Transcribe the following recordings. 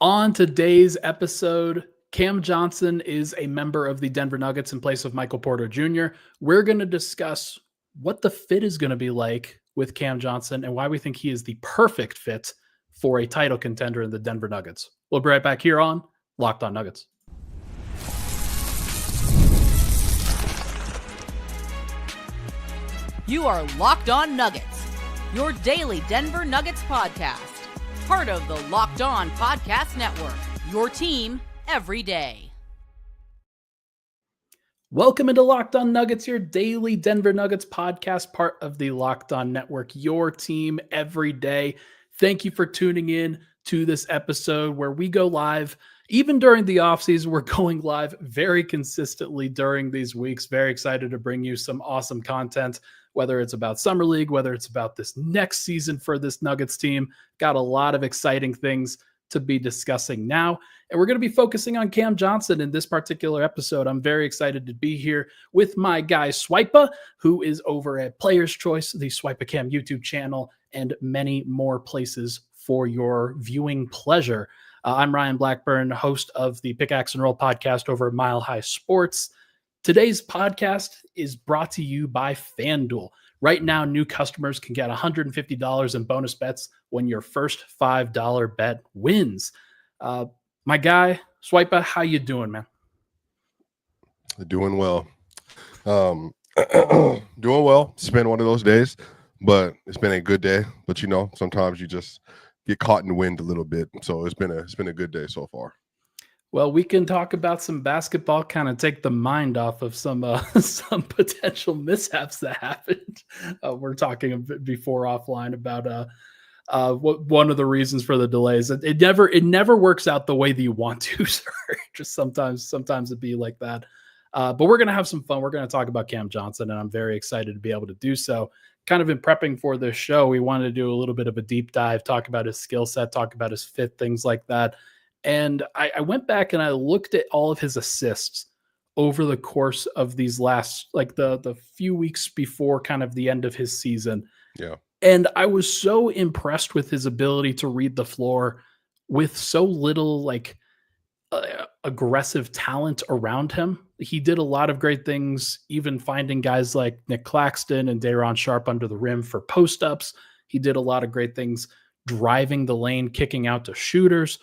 On today's episode, Cam Johnson is a member of the Denver Nuggets in place of Michael Porter Jr. We're going to discuss what the fit is going to be like with Cam Johnson and why we think he is the perfect fit for a title contender in the Denver Nuggets. We'll be right back here on Locked On Nuggets. You are Locked On Nuggets, your daily Denver Nuggets podcast. Part of the Locked On Podcast Network, your team every day. Welcome into Locked On Nuggets, your daily Denver Nuggets podcast, part of the Locked On Network, your team every day. Thank you for tuning in to this episode where we go live. Even during the offseason, we're going live very consistently during these weeks. Very excited to bring you some awesome content, whether it's about Summer League, whether it's about this next season for this Nuggets team. Got a lot of exciting things to be discussing now. And we're going to be focusing on Cam Johnson in this particular episode. I'm very excited to be here with my guy Swipa, who is over at Player's Choice, the Swipa Cam YouTube channel, and many more places for your viewing pleasure. I'm Ryan Blackburn, host of the Pickaxe and Roll podcast over at Mile High Sports. Today's podcast is brought to you by FanDuel. Right now, new customers can get $150 in bonus bets when your first $5 bet wins. My guy, Swipa, how you doing, man? Doing well. Doing well. It's been one of those days, but it's been a good day. But you know, sometimes you just get caught in the wind a little bit. So it's been a good day so far. Well, we can talk about some basketball, kind of take the mind off of some potential mishaps that happened. We're talking a bit before offline about what one of the reasons for the delays. It never works out the way that you want to, sir. Just sometimes it'd be like that. But we're gonna have some fun. We're gonna talk about Cam Johnson, and I'm very excited to be able to do so. Kind of in prepping for this show, we wanted to do a little bit of a deep dive, talk about his skill set, talk about his fit, things like that. And I went back and I looked at all of his assists over the course of these last, like the few weeks before kind of the end of his season. Yeah. And I was so impressed with his ability to read the floor with so little aggressive talent around him. He did a lot of great things, even finding guys like Nick Claxton and Day'Ron Sharpe under the rim for post-ups. He did a lot of great things driving the lane, kicking out to shooters.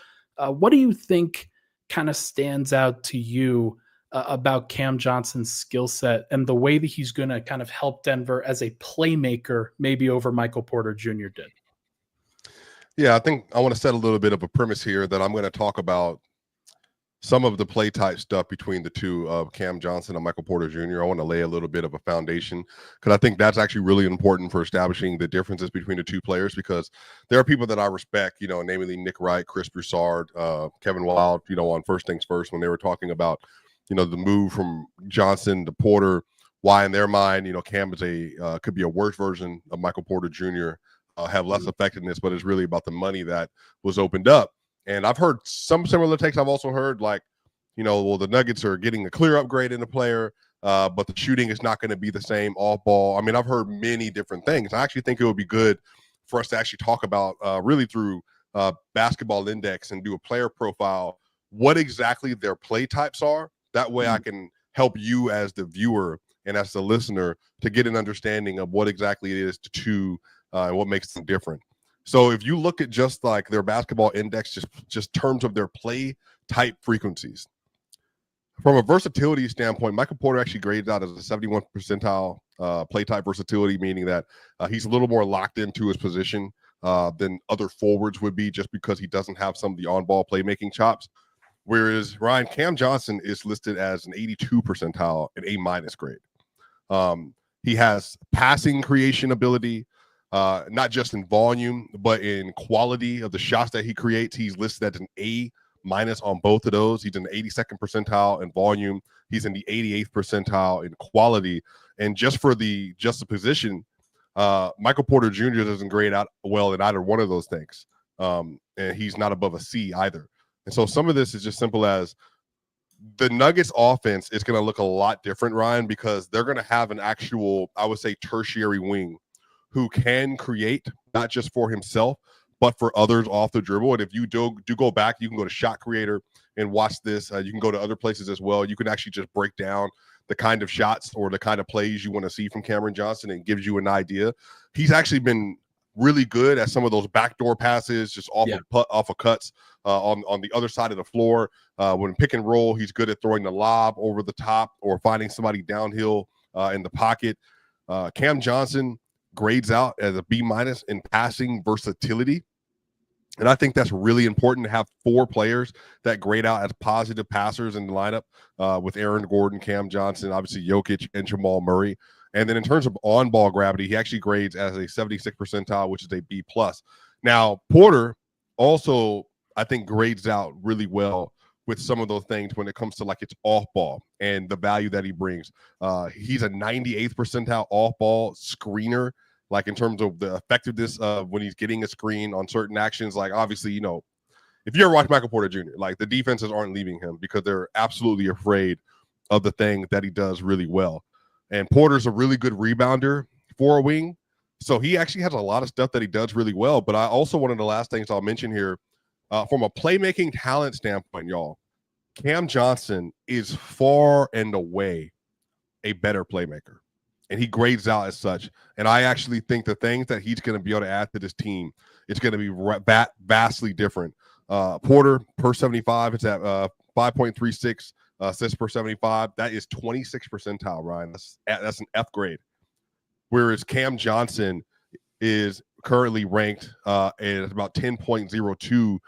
What do you think kind of stands out to you about Cam Johnson's skill set and the way that he's going to kind of help Denver as a playmaker, maybe over Michael Porter Jr. did? Yeah, I think I want to set a little bit of a premise here that I'm going to talk about some of the play type stuff between the two of Cam Johnson and Michael Porter Jr. I want to lay a little bit of a foundation because I think that's actually really important for establishing the differences between the two players, because there are people that I respect, you know, namely Nick Wright, Chris Broussard, Kevin Wild, you know, on First Things First, when they were talking about, you know, the move from Johnson to Porter, why in their mind, you know, Cam is could be a worse version of Michael Porter Jr., have less effectiveness, but it's really about the money that was opened up. And I've heard some similar takes. I've also heard, like, you know, well, the Nuggets are getting a clear upgrade in the player, but the shooting is not going to be the same off ball. I mean, I've heard many different things. I actually think it would be good for us to actually talk about really through Basketball Index and do a player profile, what exactly their play types are. That way I can help you as the viewer and as the listener to get an understanding of what exactly it is to and what makes them different. So if you look at just like their Basketball Index, just terms of their play type frequencies, from a versatility standpoint, Michael Porter actually grades out as a 71st percentile play type versatility, meaning that he's a little more locked into his position than other forwards would be, just because he doesn't have some of the on-ball playmaking chops. Whereas Cam Johnson is listed as an 82 percentile, an A- grade. He has passing creation ability, not just in volume, but in quality of the shots that he creates. He's listed as an A- on both of those. He's in the 82nd percentile in volume. He's in the 88th percentile in quality. And just the position, Michael Porter Jr. doesn't grade out well in either one of those things. And he's not above a C either. And so some of this is just simple as the Nuggets offense is going to look a lot different, Ryan, because they're going to have an actual, I would say, tertiary wing who can create, not just for himself, but for others off the dribble. And if you do go back, you can go to Shot Creator and watch this. You can go to other places as well. You can actually just break down the kind of shots or the kind of plays you want to see from Cameron Johnson, and it gives you an idea. He's actually been really good at some of those backdoor passes, just off of cuts on the other side of the floor. When pick and roll, he's good at throwing the lob over the top or finding somebody downhill in the pocket. Cam Johnson grades out as a B- in passing versatility. And I think that's really important to have 4 players that grade out as positive passers in the lineup with Aaron Gordon, Cam Johnson, obviously Jokic, and Jamal Murray. And then in terms of on-ball gravity, he actually grades as a 76th percentile, which is a B+. Now, Porter also, I think, grades out really well with some of those things when it comes to like its off-ball and the value that he brings. He's a 98th percentile off-ball screener, like in terms of the effectiveness of when he's getting a screen on certain actions. Like obviously, you know, if you ever watch Michael Porter Jr., like the defenses aren't leaving him because they're absolutely afraid of the thing that he does really well. And Porter's a really good rebounder for a wing. So he actually has a lot of stuff that he does really well. But I also, one of the last things I'll mention here, from a playmaking talent standpoint, y'all, Cam Johnson is far and away a better playmaker. And he grades out as such. And I actually think the things that he's going to be able to add to this team, it's going to be vastly different. Porter, per 75, it's at 5.36 assists per 75. That is 26th percentile, Ryan. That's an F grade. Whereas Cam Johnson is currently ranked at about 10.02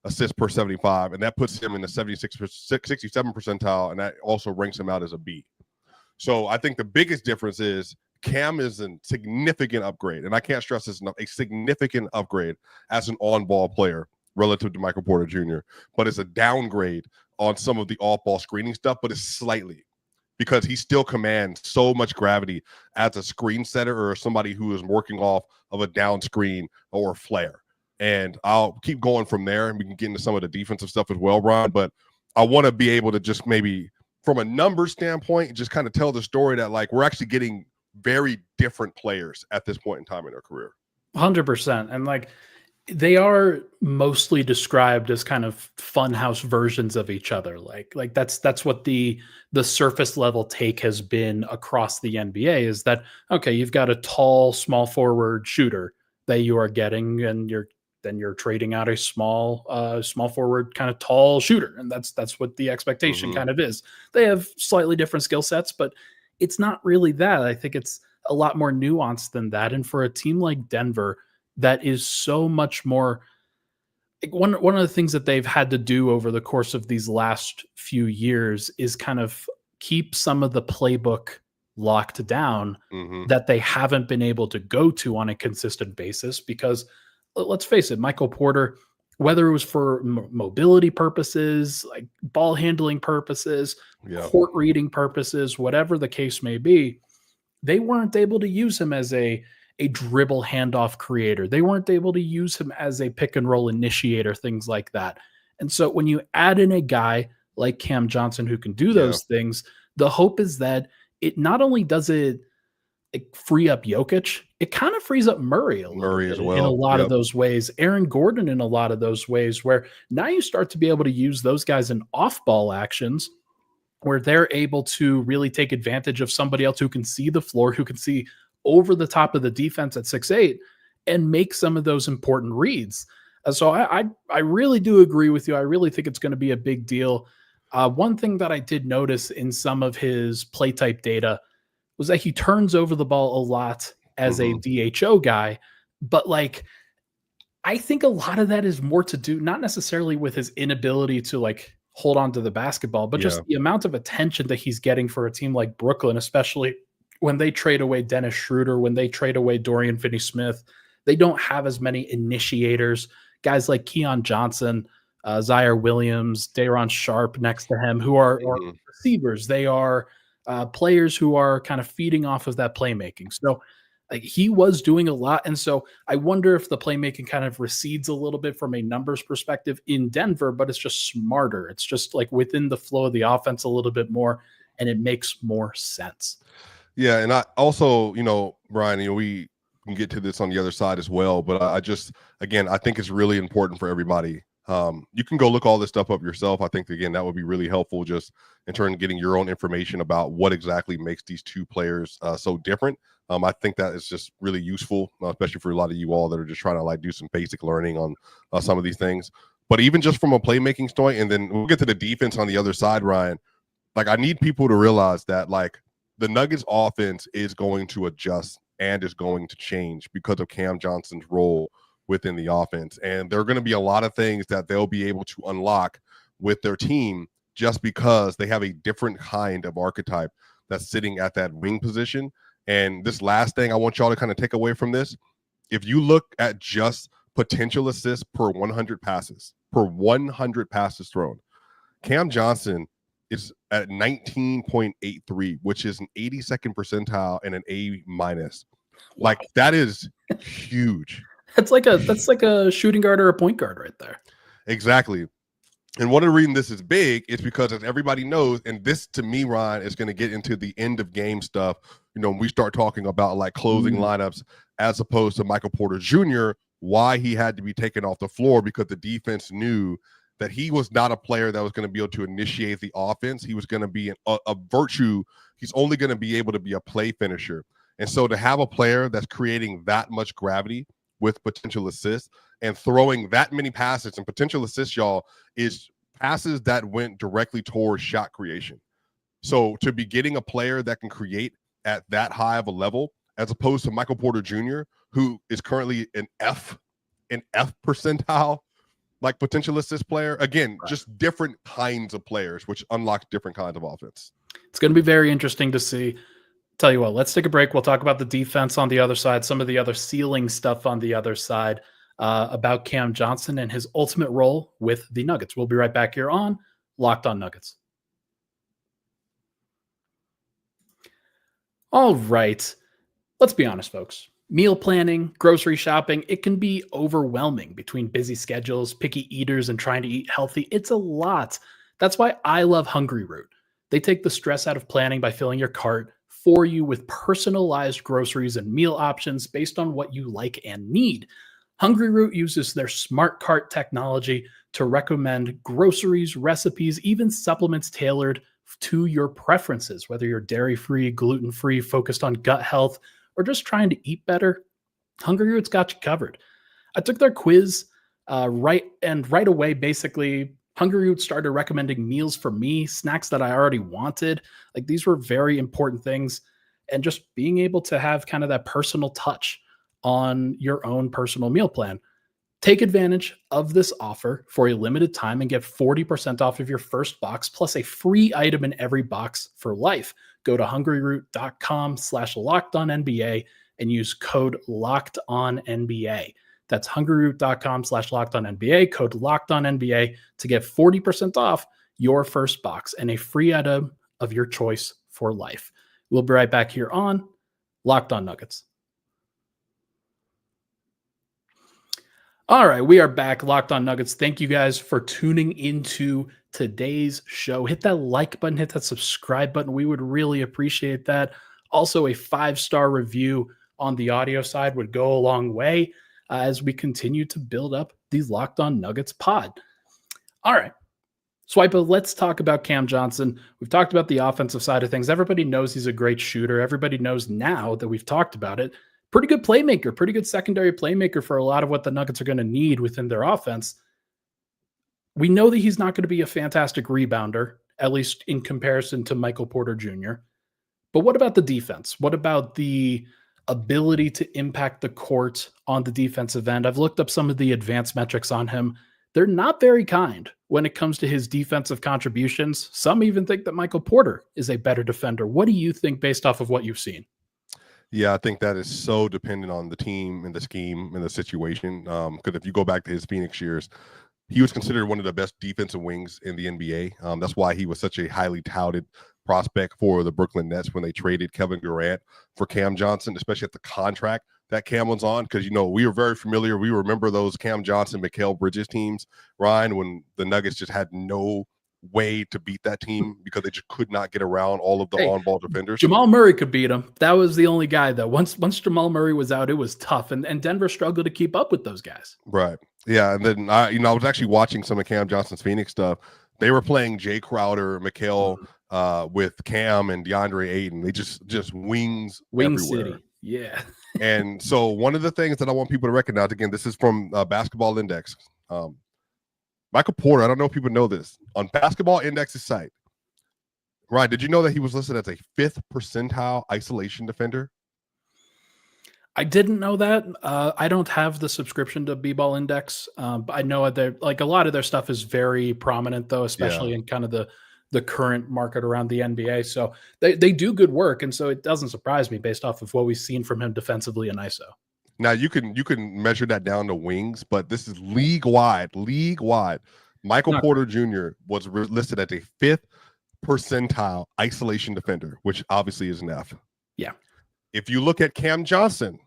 assists per 75, and that puts him in the 67 percentile, and that also ranks him out as a B. So I think the biggest difference is Cam is a significant upgrade, and I can't stress this enough, a significant upgrade as an on-ball player relative to Michael Porter Jr., but it's a downgrade on some of the off-ball screening stuff, but it's slightly, because he still commands so much gravity as a screen setter or somebody who is working off of a down screen or a flare. And I'll keep going from there, and we can get into some of the defensive stuff as well, Brian. But I want to be able to just maybe, from a number standpoint, just kind of tell the story that, like, we're actually getting very different players at this point in time in their career. 100%. And, like, they are mostly described as kind of funhouse versions of each other. Like that's what the surface level take has been across the NBA, is that, okay, you've got a tall, small forward shooter that you are getting, and you're trading out a small forward kind of tall shooter. And that's what the expectation kind of is. They have slightly different skill sets, but it's not really that. I think it's a lot more nuanced than that. And for a team like Denver, that is so much more, like, one of the things that they've had to do over the course of these last few years is kind of keep some of the playbook locked down that they haven't been able to go to on a consistent basis. Because let's face it, Michael Porter, whether it was for mobility purposes, like ball handling purposes, court reading purposes, whatever the case may be, they weren't able to use him as a dribble handoff creator. They weren't able to use him as a pick and roll initiator, things like that. And so when you add in a guy like Cam Johnson who can do those things, the hope is that it not only does it free up Jokic, it kind of frees up Murray as well in a lot of those ways. Aaron Gordon in a lot of those ways, where now you start to be able to use those guys in off-ball actions where they're able to really take advantage of somebody else who can see the floor, who can see over the top of the defense at 6'8", and make some of those important reads. So I really do agree with you. I really think it's going to be a big deal. One thing that I did notice in some of his play type data was that he turns over the ball a lot as a DHO guy, but like, I think a lot of that is more to do, not necessarily with his inability to like hold on to the basketball, but just the amount of attention that he's getting for a team like Brooklyn, especially when they trade away Dennis Schroeder, when they trade away Dorian Finney-Smith. They don't have as many initiators, guys like Keon Johnson, Zaire Williams, Daron Sharp next to him, who are receivers. They are players who are kind of feeding off of that playmaking. So he was doing a lot. And so I wonder if the playmaking kind of recedes a little bit from a numbers perspective in Denver, but it's just smarter. It's just like within the flow of the offense a little bit more, and it makes more sense. Yeah, and I also, Brian, we can get to this on the other side as well. But I think it's really important for everybody. You can go look all this stuff up yourself. I think, again, that would be really helpful just in terms of getting your own information about what exactly makes these two players so different. I think that is just really useful, especially for a lot of you all that are just trying to do some basic learning on some of these things. But even just from a playmaking standpoint, and then we'll get to the defense on the other side, Ryan. I need people to realize that the Nuggets offense is going to adjust and is going to change because of Cam Johnson's role within the offense. And there are going to be a lot of things that they'll be able to unlock with their team just because they have a different kind of archetype that's sitting at that wing position. And this last thing I want y'all to kind of take away from this, if you look at just potential assists per 100 passes thrown, Cam Johnson is at 19.83, which is an 82nd percentile and an A-. Wow. That is huge. That's like a shooting guard or a point guard right there. Exactly. And one of the reasons this is big is because, as everybody knows, and this to me, Ryan, is going to get into the end of game stuff. When we start talking about closing lineups as opposed to Michael Porter Jr., why he had to be taken off the floor, because the defense knew that he was not a player that was going to be able to initiate the offense. He was going to be a virtue. He's only going to be able to be a play finisher. And so to have a player that's creating that much gravity with potential assists and throwing that many passes, and potential assists, y'all, is passes that went directly towards shot creation. So to be getting a player that can create at that high of a level, as opposed to Michael Porter Jr., who is currently an F percentile, potential assist player. Again, right. Just different kinds of players, which unlocks different kinds of offense. It's going to be very interesting to see. Tell you what, let's take a break. We'll talk about the defense on the other side, some of the other ceiling stuff on the other side, about Cam Johnson and his ultimate role with the Nuggets. We'll be right back here on Locked On Nuggets. All right. Let's be honest, folks. Meal planning, grocery shopping, it can be overwhelming between busy schedules, picky eaters, and trying to eat healthy. It's a lot. That's why I love Hungryroot. They take the stress out of planning by filling your cart for you with personalized groceries and meal options based on what you like and need. Hungryroot uses their smart cart technology to recommend groceries, recipes, even supplements tailored to your preferences, whether you're dairy-free, gluten-free, focused on gut health, or just trying to eat better. Hungryroot's got you covered. I took their quiz right away. Basically, Hungryroot started recommending meals for me, snacks that I already wanted. These were very important things, and just being able to have kind of that personal touch on your own personal meal plan. Take advantage of this offer for a limited time and get 40% off of your first box plus a free item in every box for life. Go to hungryroot.com/LockedOnNBA and use code LockedOnNBA. That's hungryroot.com/LockedOnNBA, code LockedOnNBA to get 40% off your first box and a free item of your choice for life. We'll be right back here on Locked On Nuggets. All right, we are back, Locked On Nuggets. Thank you guys for tuning into today's show. Hit that like button, hit that subscribe button. We would really appreciate that. Also, a 5-star review on the audio side would go a long way as we continue to build up the Locked On Nuggets pod. All right, Swipa, let's talk about Cam Johnson. We've talked about the offensive side of things. Everybody knows he's a great shooter. Everybody knows now that we've talked about it. Pretty good playmaker, pretty good secondary playmaker for a lot of what the Nuggets are going to need within their offense. We know that he's not going to be a fantastic rebounder, at least in comparison to Michael Porter Jr. But what about the defense? What about the ability to impact the court on the defensive end? I've looked up some of the advanced metrics on him. They're not very kind when it comes to his defensive contributions. Some even think that Michael Porter is a better defender. What do you think based off of what you've seen? Yeah, I think that is so dependent on the team and the scheme and the situation. Because if you go back to his Phoenix years, he was considered one of the best defensive wings in the NBA. That's why he was such a highly touted prospect for the Brooklyn Nets when they traded Kevin Durant for Cam Johnson, especially at the contract that Cam was on. Because, we are very familiar. We remember those Cam Johnson, Mikal Bridges teams, Ryan, when the Nuggets just had no way to beat that team because they just could not get around all of the on-ball defenders. Jamal Murray could beat him. That was the only guy though. Once Jamal Murray was out, it was tough, and Denver struggled to keep up with those guys. Right. Yeah, and then I was actually watching some of Cam Johnson's Phoenix stuff. They were playing Jay Crowder, Mikal, with Cam and DeAndre Ayton. They just wing everywhere. City. Yeah. And so one of the things that I want people to recognize, again, this is from Basketball Index. Michael Porter, I don't know if people know this, on Basketball Index's site. Ryan, did you know that he was listed as a 5th percentile isolation defender? I didn't know that. I don't have the subscription to B-Ball Index, but I know that like a lot of their stuff is very prominent, though, especially in kind of the current market around the NBA. So they do good work, and so it doesn't surprise me based off of what we've seen from him defensively in ISO. Now you can measure that down to wings, but this is league wide. Michael Porter Jr. was listed as a 5th percentile isolation defender, which obviously is an F. Yeah. If you look at Cam Johnson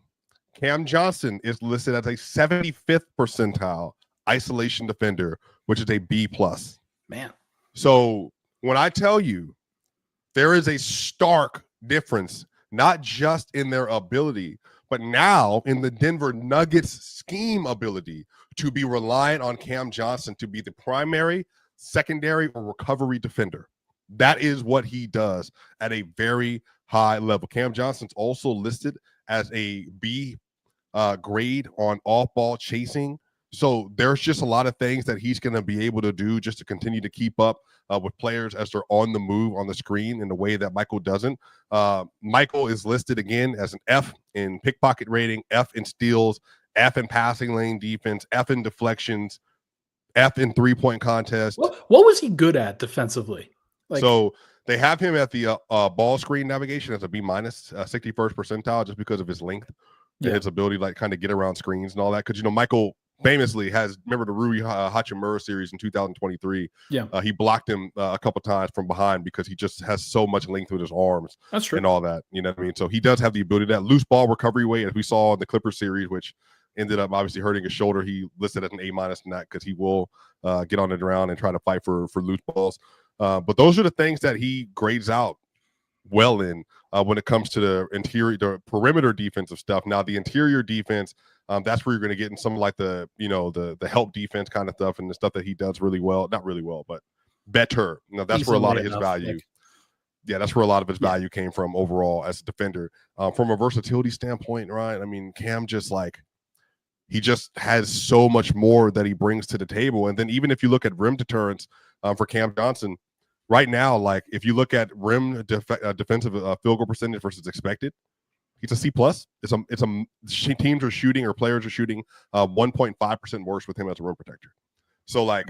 is listed as a 75th percentile isolation defender, which is a B+. Man. So when I tell you there is a stark difference, not just in their ability, but now in the Denver Nuggets scheme ability to be reliant on Cam Johnson to be the primary, secondary, or recovery defender. That is what he does at a very high level. Cam Johnson's also listed as a B grade on off-ball chasing. So there's just a lot of things that he's going to be able to do just to continue to keep up with players as they're on the move on the screen in the way that Michael doesn't. Michael is listed again as an F in pickpocket rating, F in steals, F in passing lane defense, F in deflections, F in three-point contest. What was he good at defensively? So they have him at the ball screen navigation as a B-, 61st percentile, just because of his length and his ability to like kind of get around screens and all that. Because Michael famously remember the Rui Hachimura series in 2023. He blocked him a couple times from behind because he just has so much length with his arms. That's true. And all that. You know what I mean? So he does have the ability, that loose ball recovery weight, as we saw in the Clippers series, which ended up obviously hurting his shoulder. He listed as an A- in that because he will get on the ground and try to fight for loose balls. But those are the things that he grades out well in when it comes to the perimeter defensive stuff. Now the interior defense, that's where you're going to get in some like the help defense kind of stuff, and the stuff that he does really well, not really well, but better. That's where a lot of his value. That's where a lot of his value came from overall as a defender. From a versatility standpoint, right? I mean, Cam he just has so much more that he brings to the table. And then even if you look at rim deterrence for Cam Johnson, right now, like if you look at rim defensive field goal percentage versus expected, he's a C+. Teams are shooting, or players are shooting 1.5% worse with him as a rim protector. So like,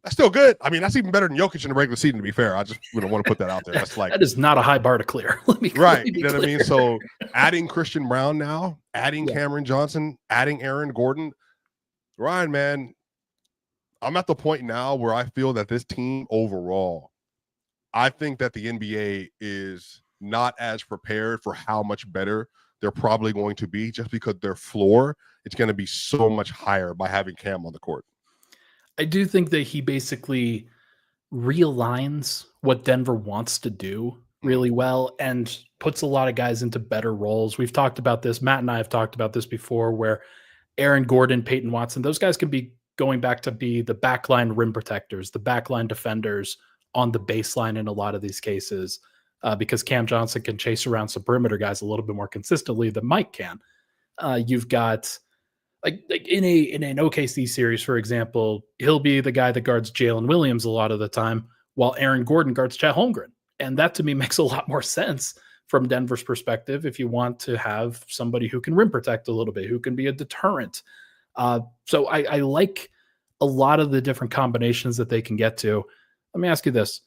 that's still good. I mean, that's even better than Jokic in the regular season, to be fair. I just want to put that out there. That's like, that is not a high bar to clear. Let me right. You know what I mean? So adding Christian Brown now, adding Cameron Johnson, adding Aaron Gordon. Ryan, man, I'm at the point now where I feel that this team overall, I think that the NBA is not as prepared for how much better they're probably going to be, just because their floor, it's going to be so much higher by having Cam on the court. I do think that he basically realigns what Denver wants to do really well and puts a lot of guys into better roles. We've talked about this. Matt and I have talked about this before, where Aaron Gordon, Peyton Watson, those guys can be going back to be the backline rim protectors, the backline defenders on the baseline in a lot of these cases, because Cam Johnson can chase around some perimeter guys a little bit more consistently than Mike can. You've got like in an OKC series, for example, he'll be the guy that guards Jalen Williams a lot of the time, while Aaron Gordon guards Chet Holmgren. And that to me makes a lot more sense from Denver's perspective if you want to have somebody who can rim protect a little bit, who can be a deterrent. So I like a lot of the different combinations that they can get to. Let me ask you this.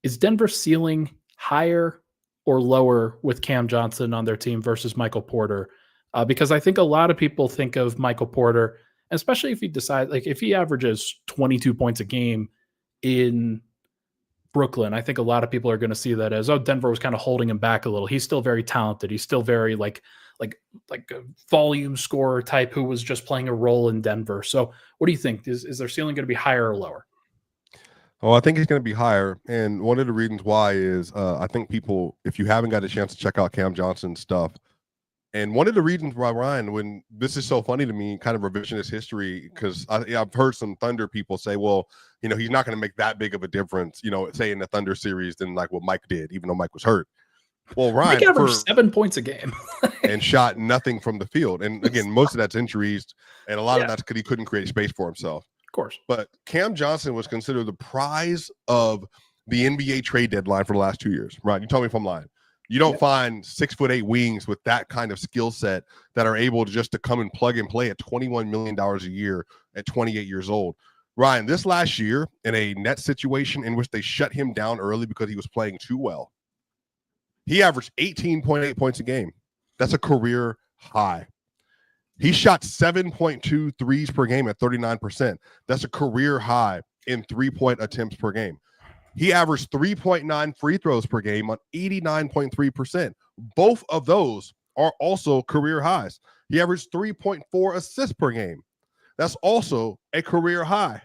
Is Denver ceiling higher or lower with Cam Johnson on their team versus Michael Porter? Because I think a lot of people think of Michael Porter, especially if he decides, like if he averages 22 points a game in Brooklyn, I think a lot of people are going to see that as, oh, Denver was kind of holding him back a little. He's still very talented. He's still very like a volume scorer type who was just playing a role in Denver. So what do you think? Is their ceiling going to be higher or lower? Oh, I think it's going to be higher. And one of the reasons why is I think people, if you haven't got a chance to check out Cam Johnson's stuff, and one of the reasons why, Ryan, when this is so funny to me, kind of revisionist history, because I've heard some Thunder people say, well, he's not going to make that big of a difference, say in the Thunder series than like what Mike did, even though Mike was hurt. Well, Ryan Mike averaged 7 points a game and shot nothing from the field. And again, most of that's injuries, and a lot of that's because he couldn't create space for himself. Of course. But Cam Johnson was considered the prize of the NBA trade deadline for the last 2 years. Right? You tell me if I'm lying. You don't find 6'8" wings with that kind of skill set that are able to come and plug and play at $21 million a year at 28 years old. Ryan, this last year in a net situation in which they shut him down early because he was playing too well, he averaged 18.8 points a game. That's a career high. He shot 7.2 threes per game at 39%. That's a career high in 3-point attempts per game. He averaged 3.9 free throws per game on 89.3%. Both of those are also career highs. He averaged 3.4 assists per game. That's also a career high.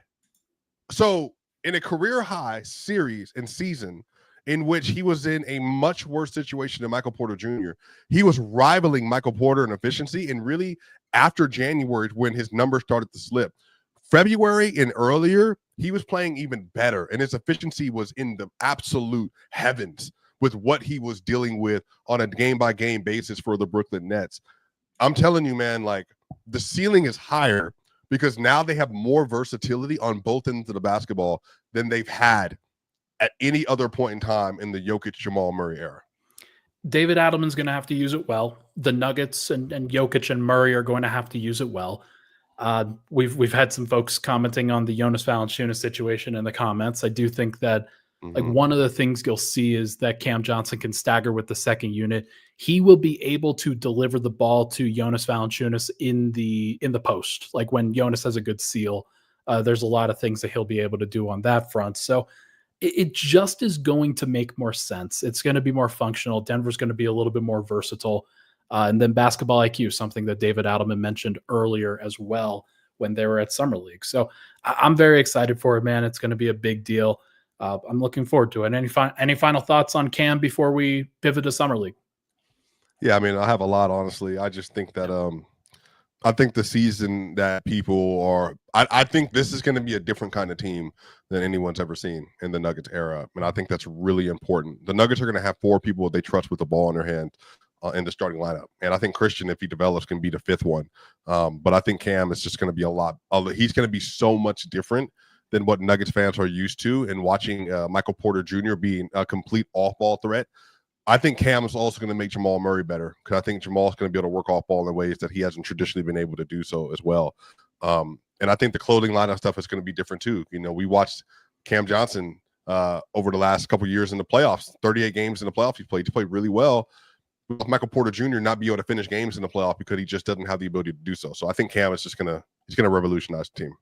So in a career high series and season in which he was in a much worse situation than Michael Porter Jr., he was rivaling Michael Porter in efficiency, and really after January when his numbers started to slip. February and earlier, he was playing even better, and his efficiency was in the absolute heavens with what he was dealing with on a game-by-game basis for the Brooklyn Nets. I'm telling you, man, like the ceiling is higher because now they have more versatility on both ends of the basketball than they've had at any other point in time in the Jokic-Jamal Murray era. David Adelman's going to have to use it well. The Nuggets and Jokic and Murray are going to have to use it well. We've had some folks commenting on the Jonas Valanciunas situation in the comments. I do think that like one of the things you'll see is that Cam Johnson can stagger with the second unit. He will be able to deliver the ball to Jonas Valanciunas in the post. Like when Jonas has a good seal, there's a lot of things that he'll be able to do on that front. So it just is going to make more sense. It's going to be more functional. Denver's going to be a little bit more versatile. And then basketball IQ, something that David Adelman mentioned earlier as well when they were at Summer League. So I'm very excited for it, man. It's going to be a big deal. I'm looking forward to it. Any final thoughts on Cam before we pivot to Summer League? Yeah, I mean, I have a lot, honestly. I just think that I think the season that people are I think this is going to be a different kind of team than anyone's ever seen in the Nuggets era. And I think that's really important. The Nuggets are going to have 4 people they trust with the ball in their hand in the starting lineup. And I think Christian, if he develops, can be the 5th one. But I think Cam is just going to be he's going to be so much different than what Nuggets fans are used to. And watching Michael Porter Jr. being a complete off-ball threat, I think Cam is also going to make Jamal Murray better because I think Jamal's going to be able to work off ball in ways that he hasn't traditionally been able to do so as well. And I think the clothing lineup stuff is going to be different too. We watched Cam Johnson over the last couple of years in the playoffs, 38 games in the playoffs. He played really well. With Michael Porter Jr. not be able to finish games in the playoff because he just doesn't have the ability to do so. So I think Cam is just he's going to revolutionize the team.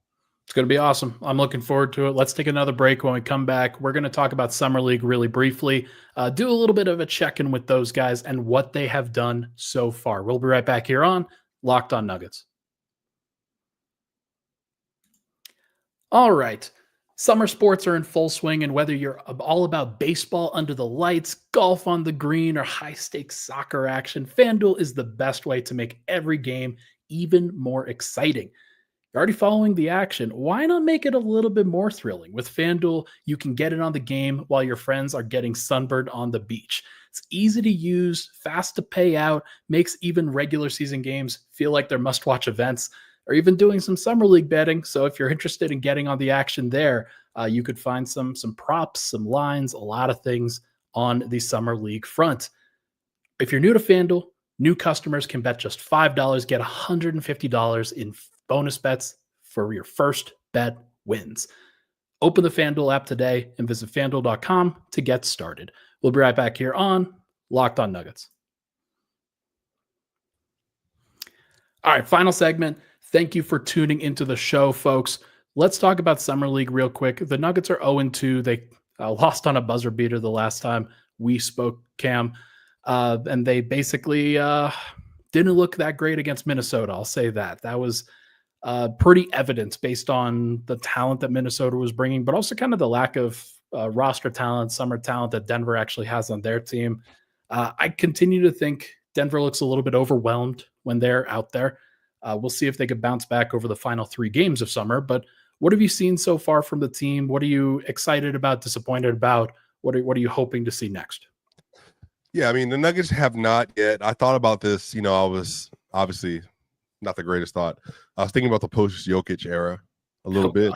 It's going to be awesome. I'm looking forward to it. Let's take another break. When we come back, we're going to talk about Summer League really briefly, do a little bit of a check-in with those guys and what they have done so far. We'll be right back here on Locked On Nuggets. All right. Summer sports are in full swing, and whether you're all about baseball under the lights, golf on the green, or high-stakes soccer action, FanDuel is the best way to make every game even more exciting. You're already following the action. Why not make it a little bit more thrilling? With FanDuel, you can get in on the game while your friends are getting sunburned on the beach. It's easy to use, fast to pay out, makes even regular season games feel like they're must-watch events, or even doing some Summer League betting. So if you're interested in getting on the action there, you could find some props, some lines, a lot of things on the Summer League front. If you're new to FanDuel, new customers can bet just $5, get $150 in bonus bets for your first bet wins. Open the FanDuel app today and visit FanDuel.com to get started. We'll be right back here on Locked On Nuggets. All right, final segment. Thank you for tuning into the show, folks. Let's talk about Summer League real quick. The Nuggets are 0-2. They lost on a buzzer beater the last time we spoke, Cam. And they basically didn't look that great against Minnesota. I'll say that. That was pretty evident based on the talent that Minnesota was bringing, but also kind of the lack of roster talent, summer talent that Denver actually has on their team. I continue to think Denver looks a little bit overwhelmed when they're out there. We'll see if they could bounce back over the final 3 games of summer. But what have you seen so far from the team? What are you excited about, disappointed about? What are you hoping to see next? Yeah, I mean, the Nuggets have not yet. I thought about this. I was obviously not the greatest thought. I was thinking about the post-Jokic era a little bit.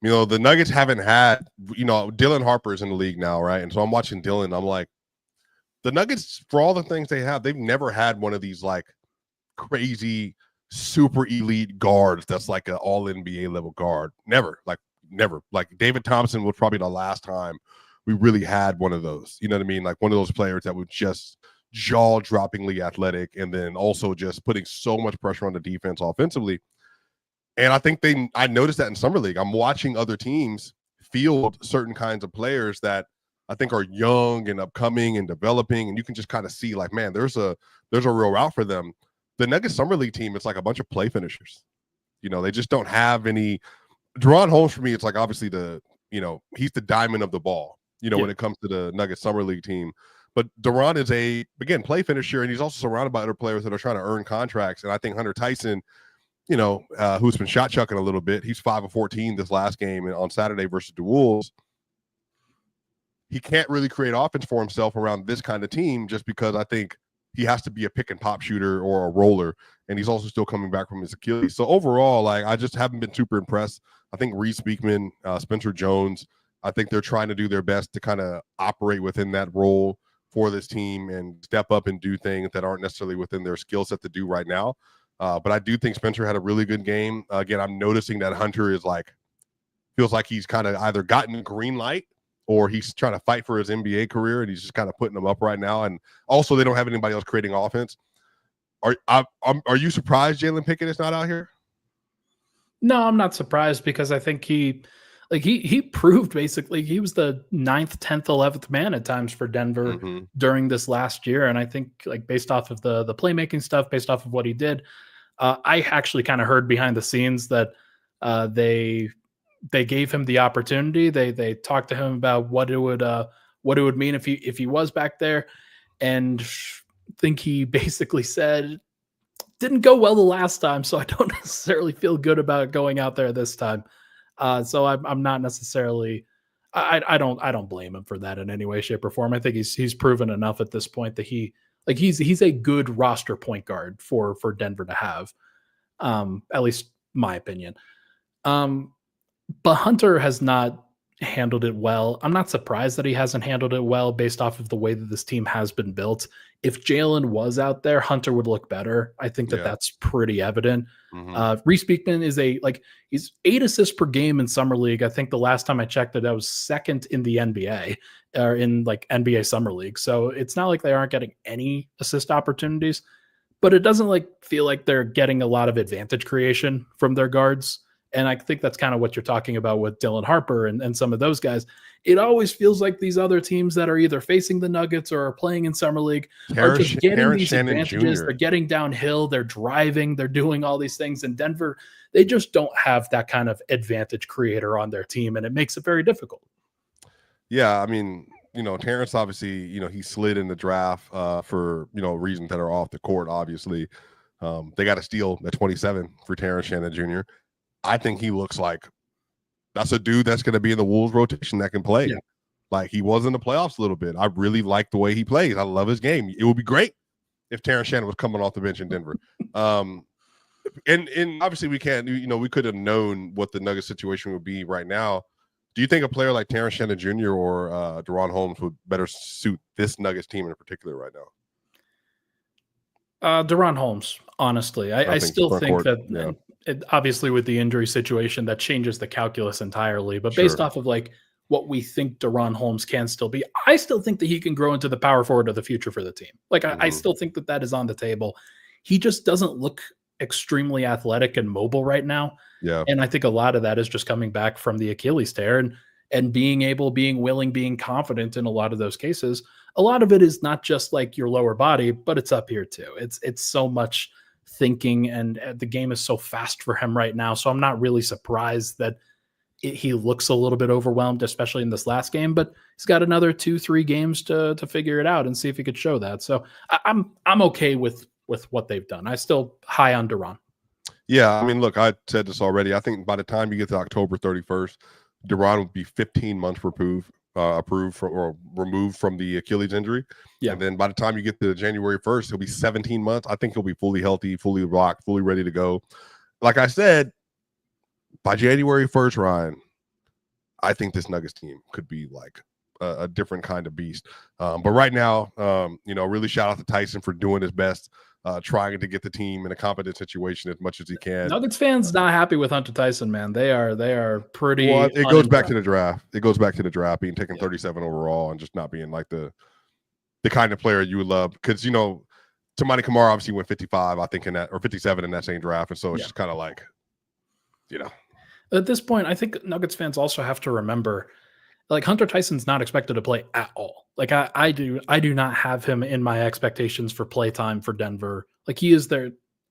The Nuggets haven't had, Dylan Harper's in the league now, right? And so I'm watching Dylan. I'm like, the Nuggets, for all the things they have, they've never had one of these like crazy, super elite guards that's like an all NBA level guard. Never. Like David Thompson was probably the last time we really had one of those. You know what I mean? Like one of those players that was just jaw-droppingly athletic and then also just putting so much pressure on the defense offensively. And I think I noticed that in Summer League. I'm watching other teams field certain kinds of players that I think are young and upcoming and developing, and you can just kind of see like, man, there's a real route for them. The Nuggets Summer League team, it's like a bunch of play finishers. They just don't have any. Deron Holmes for me, it's like obviously he's the diamond of the ball, when it comes to the Nuggets Summer League team. But Deron is again, play finisher, and he's also surrounded by other players that are trying to earn contracts. And I think Hunter Tyson, who's been shot chucking a little bit, he's 5 of 14 this last game on Saturday versus the Wolves. He can't really create offense for himself around this kind of team just because I think he has to be a pick and pop shooter or a roller, and he's also still coming back from his Achilles. So overall, like I just haven't been super impressed. I think Reese Beekman, Spencer Jones, I think they're trying to do their best to kind of operate within that role for this team and step up and do things that aren't necessarily within their skill set to do right now. But I do think Spencer had a really good game. Again, I'm noticing that Hunter feels like he's kind of either gotten a green light or he's trying to fight for his NBA career, and he's just kind of putting them up right now. And also, they don't have anybody else creating offense. Are you surprised Jalen Pickett is not out here? No, I'm not surprised because I think he proved basically he was the 9th, 10th, 11th man at times for Denver during this last year. And I think like based off of the playmaking stuff, based off of what he did, I actually kind of heard behind the scenes that they gave him the opportunity. They talked to him about what it would mean if he was back there, and I think he basically said didn't go well the last time, so I don't necessarily feel good about going out there this time. So I'm not necessarily. I don't blame him for that in any way, shape, or form. I think he's proven enough at this point that he's a good roster point guard for Denver to have, at least my opinion. But Hunter has not handled it well. I'm not surprised that he hasn't handled it well based off of the way that this team has been built. If Jalen was out there, Hunter would look better. I think that's pretty evident. Reese Beekman is he's 8 assists per game in Summer League. I think the last time I checked that was 2nd in the NBA or in like NBA Summer League. So it's not like they aren't getting any assist opportunities, but it doesn't feel like they're getting a lot of advantage creation from their guards. And I think that's kind of what you're talking about with Dylan Harper and some of those guys. It always feels like these other teams that are either facing the Nuggets or are playing in Summer League are just getting these advantages. They're getting downhill. They're driving. They're doing all these things. In Denver, they just don't have that kind of advantage creator on their team, and it makes it very difficult. Yeah, I mean, Terrence obviously, he slid in the draft for, reasons that are off the court, obviously. They got a steal at 27 for Terrence Shannon Jr. I think he looks like that's a dude that's going to be in the Wolves rotation that can play. Yeah. Like he was in the playoffs a little bit. I really like the way he plays. I love his game. It would be great if Terrence Shannon was coming off the bench in Denver. And obviously we can't, we could have known what the Nuggets situation would be right now. Do you think a player like Terrence Shannon Jr. or Deron Holmes would better suit this Nuggets team in particular right now? Deron Holmes, honestly. I still think that obviously with the injury situation, that changes the calculus entirely. But based off of what we think Deron Holmes can still be, I still think that he can grow into the power forward of the future for the team. I still think that is on the table. He just doesn't look extremely athletic and mobile right now. Yeah. And I think a lot of that is just coming back from the Achilles tear and being able, being willing, being confident in a lot of those cases. A lot of it is not just like your lower body, but it's up here too. It's so much thinking, and the game is so fast for him right now. So I'm not really surprised that he looks a little bit overwhelmed, especially in this last game, but he's got another 2-3 games to figure it out and see if he could show that. So I'm okay with what they've done. I still high on Duran. Yeah, I mean, look, I said this already. I think by the time you get to October 31st, Duran would be 15 months approved or removed from the Achilles injury. Yeah. And then by the time you get to January 1st, he'll be 17 months. I think he'll be fully healthy, fully locked, fully ready to go. Like I said, by January 1st, Ryan, I think this Nuggets team could be like a different kind of beast. But right now, really shout out to Tyson for doing his best, trying to get the team in a competent situation as much as he can. Nuggets fans not happy with Hunter Tyson, man. They are pretty. Well, it goes back to the draft. It goes back to the draft, being taken 37 overall and just not being like the kind of player you would love. Because Tamani Kamara obviously went 55, I think, or 57 in that same draft, and so it's just kind of like, At this point, I think Nuggets fans also have to remember, like, Hunter Tyson's not expected to play at all. Like I do not have him in my expectations for playtime for Denver. Like, he is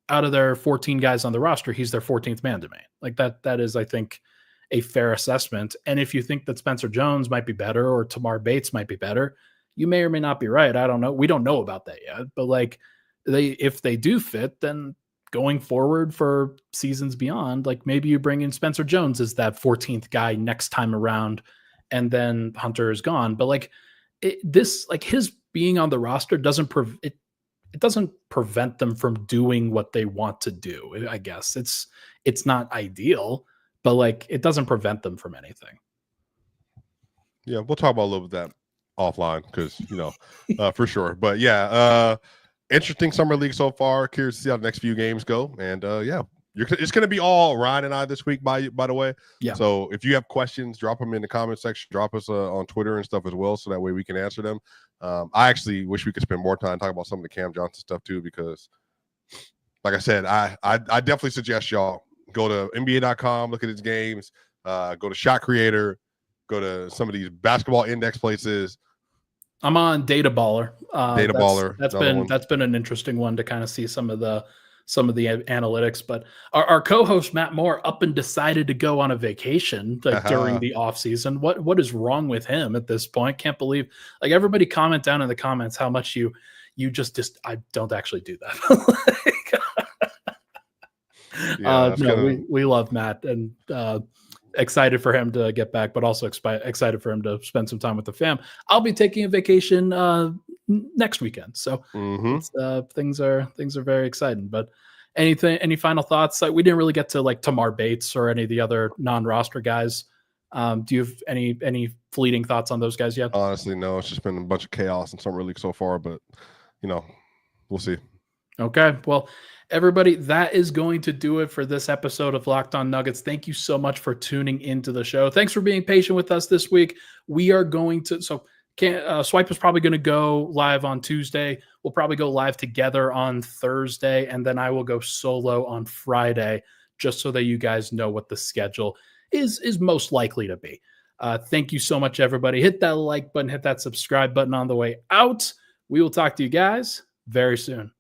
out of their 14 guys on the roster, he's their 14th man to me. Like that is, I think, a fair assessment. And if you think that Spencer Jones might be better or Tamar Bates might be better, you may or may not be right. I don't know. We don't know about that yet. But like, if they do fit, then going forward for seasons beyond, like, maybe you bring in Spencer Jones as that 14th guy next time around, and then Hunter is gone. But like his being on the roster doesn't it doesn't prevent them from doing what they want to do. I guess it's not ideal, but like, it doesn't prevent them from anything. Yeah, we'll talk about a little bit of that offline because for sure. But yeah, interesting summer league so far. Curious to see how the next few games go. And it's going to be all Ryan and I this week, by the way. Yeah. So if you have questions, drop them in the comment section. Drop us on Twitter and stuff as well, so that way we can answer them. I actually wish we could spend more time talking about some of the Cam Johnson stuff too, because, like I said, I definitely suggest y'all go to NBA.com, look at his games, go to Shot Creator, go to some of these basketball index places. I'm on Data Baller. Baller. That's been an interesting one to kind of see some of the analytics. But our co-host Matt Moore up and decided to go on a vacation during the off season. What is wrong with him at this point? Can't believe, like, everybody comment down in the comments how much you just I don't actually do that. We love Matt, and excited for him to get back, but also excited for him to spend some time with the fam. I'll be taking a vacation next weekend, so things are very exciting. But any final thoughts? Like, we didn't really get to like Tamar Bates or any of the other non-roster guys. Do you have any fleeting thoughts on those guys yet? Honestly, no. It's just been a bunch of chaos in summer league so far, but we'll see. Okay, well, everybody, that is going to do it for this episode of Locked On Nuggets. Thank you so much for tuning into the show. Thanks for being patient with us this week. We are going to Swipe is probably going to go live on Tuesday. We'll probably go live together on Thursday, and then I will go solo on Friday, just so that you guys know what the schedule is most likely to be. Thank you so much, everybody. Hit that like button, hit that subscribe button on the way out. We will talk to you guys very soon.